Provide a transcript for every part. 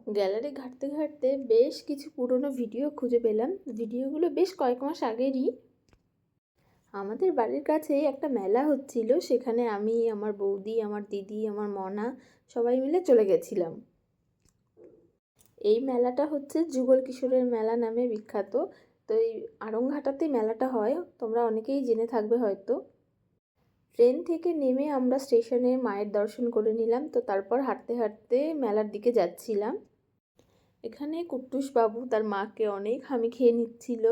Gallery ঘাঁটতে ঘাঁটতে বেশ কিছু পুরনো ভিডিও খুঁজে পেলাম। ভিডিওগুলো বেশ কয়েক মাস আগেরই। আমাদের বাড়ির কাছে একটা মেলা হচ্ছিল, সেখানে আমি, আমার বৌদি, আমার দিদি, আমার মনা সবাই মিলে চলে গেছিলাম। এই মেলাটা হচ্ছে যুগল কিশোরের মেলা নামে বিখ্যাত। তো এই আড়ংঘাটাতেই মেলাটা হয়, তোমরা অনেকেই জেনে থাকবে হয়তো। ট্রেন থেকে নেমে আমরা স্টেশনে মায়ের দর্শন করে নিলাম। তো তারপর হাঁটতে হাঁটতে মেলার দিকে যাচ্ছিলাম। এখানে কুট্টুস বাবু তার মাকে অনেক হামি খেয়ে নিচ্ছিল।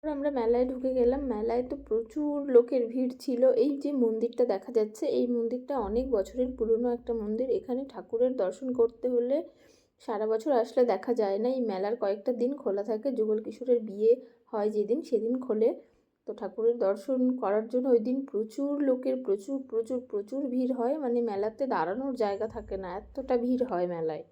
আমরা মেলায় ঢুকে গেলাম। মেলায় তো প্রচুর লোকের ভিড় ছিল। এই যে মন্দিরটা দেখা যাচ্ছে, এই মন্দিরটা অনেক বছরের পুরনো একটা মন্দির। এখানে ঠাকুরের দর্শন করতে হলে সারা বছর আসলে দেখা যায় না। এই মেলার কয়েকটা দিন খোলা থাকে। যুগল কিশোরের বিয়ে হয় যেদিন, সেদিন খোলে। তো ঠাকুরের দর্শন করার জন্য ওই দিন প্রচুর লোকের প্রচুর প্রচুর প্রচুর ভিড় হয়। মানে মেলাতে দাঁড়ানোর জায়গা থাকে না, এতটা ভিড় হয় মেলায়।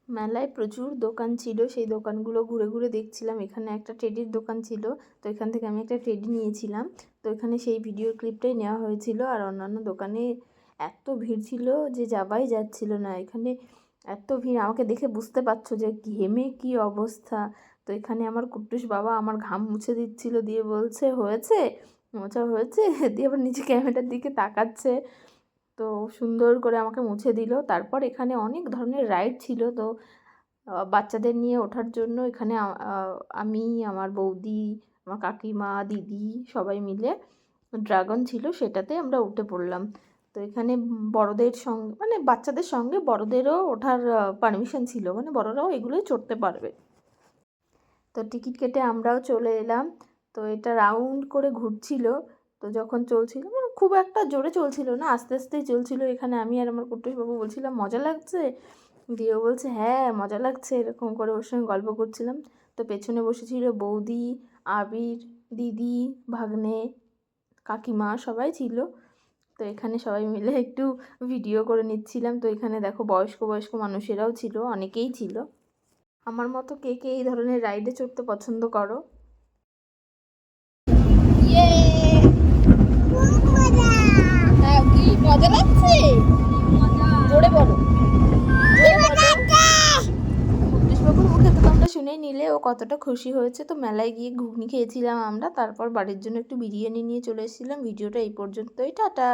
মেলায় প্রচুর দোকান ছিল, সেই দোকানগুলো ঘুরে ঘুরে দেখছিলাম। এখানে একটা টেডির দোকান ছিল, তো এখান থেকে আমি একটা টেডি নিয়েছিলাম। তো এখানে সেই ভিডিও ক্লিপটাই নেওয়া হয়েছিল। আর অন্যান্য দোকানে এত ভিড় ছিল যে যাবাই যাচ্ছিল না। এখানে এত ভিড়, আমাকে দেখে বুঝতে পারছো যে ঘেমে কি অবস্থা। তো এখানে আমার কুট্টুস বাবা আমার ঘাম মুছে দিচ্ছিল, দিয়ে বলছে হয়েছে, মোছা হয়েছে, দিয়ে আবার নিচে ক্যামেরার দিকে তাকাচ্ছে। তো সুন্দর করে আমাকে মুছে দিল। তারপর এখানে অনেক ধরনের রাইড ছিল। তো বাচ্চাদের নিয়ে ওঠার জন্য এখানে আমি, আমার বৌদি, আমার কাকিমা, দিদি সবাই মিলে ড্রাগন ছিল, সেটাতে আমরা উঠে পড়লাম। তো এখানে বড়দের সঙ্গে মানে বাচ্চাদের সঙ্গে বড়দেরও ওঠার পারমিশন ছিল, মানে বড়রাও এগুলোই চড়তে পারবে। তো টিকিট কেটে আমরাও চলে এলাম। তো এটা রাউন্ড করে ঘুরছিল। তো যখন চলছিল, মানে খুব একটা জোরে চলছিল না, আস্তে আস্তেই চলছিল। এখানে আমি আর আমার কুট্টুসবাবু বলছিলাম মজা লাগছে, দিয়েও বলছে হ্যাঁ মজা লাগছে, এরকম করে ওর সঙ্গে গল্প করছিলাম। তো পেছনে বসেছিল বৌদি, আবির, দিদি, ভাগ্নে, কাকিমা সবাই ছিল। তো এখানে সবাই মিলে একটু ভিডিও করে নিচ্ছিলাম। তো এখানে দেখো বয়স্ক বয়স্ক মানুষেরাও ছিল, অনেকেই ছিল। আমার মতো কে কে এই ধরনের রাইডে চড়তে পছন্দ করো? কি মজা লাগছে, জোরে বলো। বাবুর মুখে তো তোমরা শুনেই নিলে ও কতটা খুশি হয়েছে। তো মেলায় গিয়ে ঘুগনি খেয়েছিলাম আমরা, তারপর বাড়ির জন্য একটু বিরিয়ানি নিয়ে চলে এসেছিলাম। ভিডিওটা এই পর্যন্তই, টাটা।